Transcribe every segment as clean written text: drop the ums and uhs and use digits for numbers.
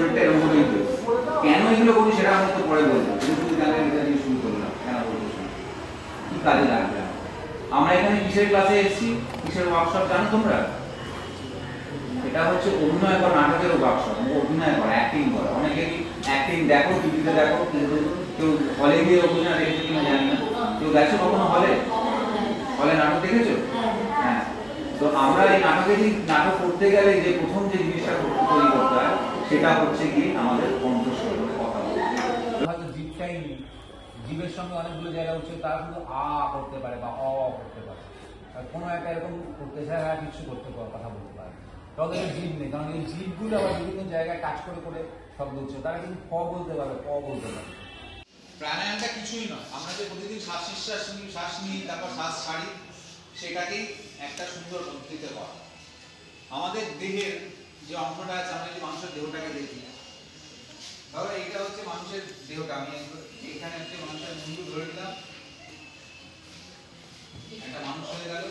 স্টুডেন্টটা এরকম করেই দেবে। কেন এগুলো করি সেটা আমি তো পরে বলবো, তুমি শুধু জানলে এটা দিয়ে শুরু করলাম কেন বলবো, কি কাজে লাগবে। আমরা এখানে কিসের ক্লাসে এসেছি, কিসের ওয়ার্কশপ জানো তোমরা? এটা হচ্ছে অভিনয় করা, নাটকের ওয়ার্কশপ। অভিনয় করা, অ্যাক্টিং করা। অনেকেরই অ্যাক্টিং দেখো, টিভিতে দেখো, কিন্তু কেউ হলে গিয়ে অভিনয় দেখেছো কিনা জানি না। কেউ গেছো কখনো হলে? হলে নাটক দেখেছো? হ্যাঁ। তো আমরা এই নাটক করতে গেলে যে প্রথম যে জিনিসটা তৈরি করতে হয় সেটা হচ্ছে কি আমাদের কণ্ঠস্বর, কথা বলতে। হয়তো জিভটাই নেই, জীবের সঙ্গে অনেকগুলো জায়গা হচ্ছে, তারা শুধু আ করতে পারে বা অ করতে পারে, কোনো একটা এরকম করতে চায় কিছু করতে পারে, কথা বলতে পারে। তবে জীব নেই, কারণ এই জীবগুলো আবার বিভিন্ন জায়গায় কাজ করে করে শব্দ হচ্ছে, তারা কিন্তু ক বলতে পারবে, ক বলতে পারে। প্রাণায়ামটা কিছুই নয়, আমরা যে প্রতিদিন শ্বাস নিই তারপর শ্বাস ছাড়ি, সেটাকেই একটা সুন্দর পদ্ধতিতে করা। আমাদের দেহের যে অঙ্গটা আছে, আমরা যে মানুষের দেহটাকে দেখি, ধরো এইটা হচ্ছে মানুষের দেহটা, আমি এখানে হচ্ছে মানুষের মুন্ডু ধরে নিলাম, একটা মানুষ হয়ে গেল।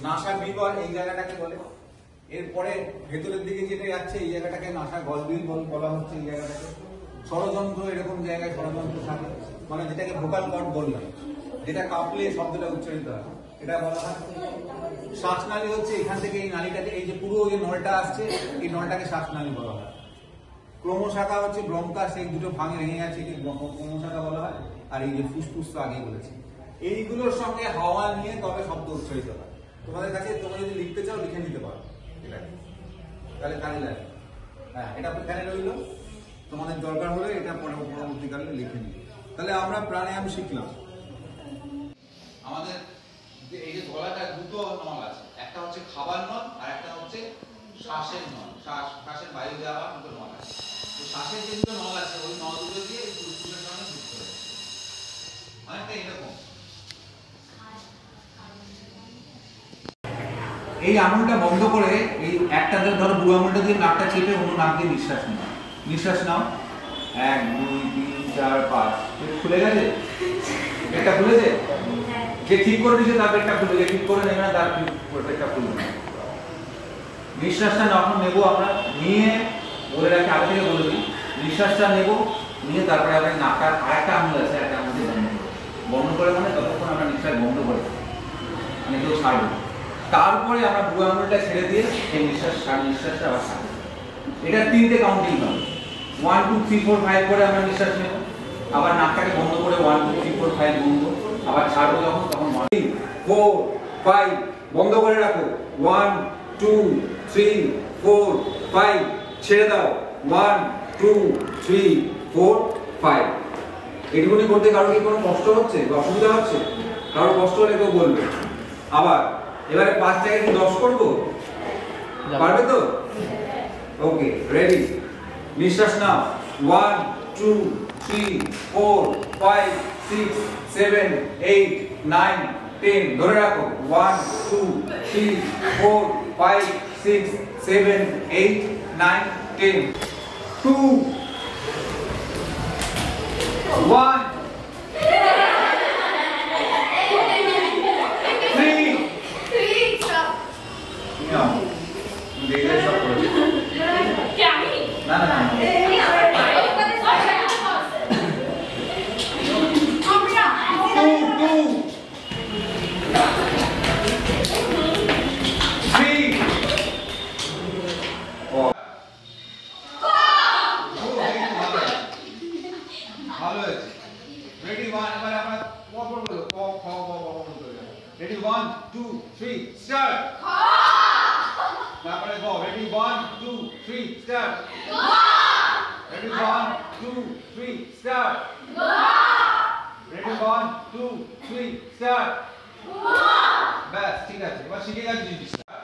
নাসার বিবর এই জায়গাটাকে বলে। এরপরে ভেতরের দিকে যেটা যাচ্ছে এই জায়গাটাকে নাসা গলবিল বলা হচ্ছে। এই জায়গাটাকে ষড়যন্ত্র, এরকম জায়গায় ষড়যন্ত্র থাকে, মানে যেটাকে ভোকাল কর্ড বললাম, যেটা কাঁপলে শব্দটা উচ্চারিত হয়, এটা বলা হয়। শ্বাসনালী হচ্ছে এখান থেকে এই নালীটাকে, এই যে পুরো যে নলটা আসছে এই নলটাকে শ্বাসনালী বলা হয়। ক্রমশাখা হচ্ছে ব্রঙ্কাস, এই দুটো ভাঙে ভেঙে গেছে, ক্রমশাখা বলা হয়। আর এই যে ফুসফুস তো আগেই বলেছি, এইগুলোর সঙ্গে হাওয়া নিয়ে তবে শব্দ উচ্চারিত হয়। তোমাদের কাছে তোমরা যদি লিখতে চাও লিখে নিতে পারো, তাহলে কাজে লাগে। হ্যাঁ, এটা এখানে রইল, তোমাদের দরকার হলে এটা পরবর্তীকালে লিখে নিবে। তাহলে আমরা প্রাণায়াম শিখলাম। আমাদের এই যে গলাটা দুটো নল আছে, একটা হচ্ছে খাবার নল আর একটা হচ্ছে শ্বাসের নল। শ্বাসের বায়ু দেওয়া দুটো নল আছে। তো শ্বাসের যে দুটো নল আছে ওই নল দুটো দিয়ে এই ফুসফুসের সঙ্গে যুক্ত হয়েছে, অনেকটা এরকম। এই আঙুলটা বন্ধ করে, এই একটা ধরো বুড়ো আঙুলটা দিয়ে নাকটা চেপে অন্য নাক দিয়ে নিঃশ্বাস নাও। নিঃশ্বাস নাও, 1 2 3 4 5। খুলে গেছে? পেটটা খুলেছে? যে ঠিক করে দিয়েছে তার পেটটা খুলে, যে ঠিক করে নেবে না তার পেটটা খুলবে না। নিঃশ্বাসটা যখন নেবো আমরা, নিয়ে বলে রাখি, আগে থেকে বলে দিই, নিঃশ্বাসটা নেবো, নিয়ে তারপরে আমরা নাকটার আরেকটা আঙুল আছে, একটা আঙুল দিয়ে বন্ধ করে মানে ততক্ষণ আমরা নিঃশ্বাস বন্ধ করে মানে কেউ ছাড়বো। তারপরে আমরা বুড়ো আঙুলটা ছেড়ে দিয়ে সেই নিঃশ্বাসটা আবার ছাড়বো। এটা 3টে কাউন্টিং হবে। 1 2 3 4 5 করে আমরা নিঃশ্বাস নেব, আবার নাকটাকে বন্ধ করে 1 2 3 4 5 বন্ধ, আবার ছাড়বো যখন তখন 1 3 4 5 বন্ধ করে রাখো। 1 2 3 4 5 ছেড়ে দাও। 1 2 3 4 5। এটুকুনি করতে কারো কি কোনো কষ্ট হচ্ছে বা অসুবিধা হচ্ছে? কারো কষ্ট হলে কেউ বলবে। আবার এবারে 5 জায়গায় কি 10 করবো? পারবে তো? ওকে, রেডি। নিঃশ্বাস নাও। 1 2 3 4 5 6 7 8 9 10 ধরে রাখো। 1 2 3 4 5 6 7 8 9 10 2 1 Ready, 1 2 3 start. Ready, 1 2 3 start. Ready, 1 2 3 start. Ready, 1 2 3 start. ব্যাস ঠিক আছে, এবার শিখে যাচ্ছি জিনিসটা।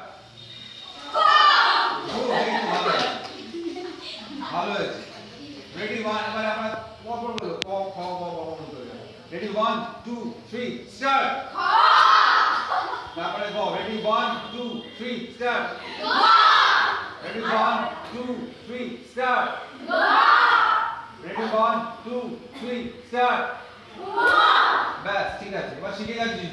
ভালো হয়েছে। রেডি 1, এবার আমরা পরপর বলবো, ক খ গ ঘ বলতে হবে। Ready 1 2 3 start. তারপরে go. Ready 1 2 3 start. Ready 1 2 3 start. Ready 1 2 3 start. ব্যাস ঠিক আছে, এবার শিখে যাচ্ছি।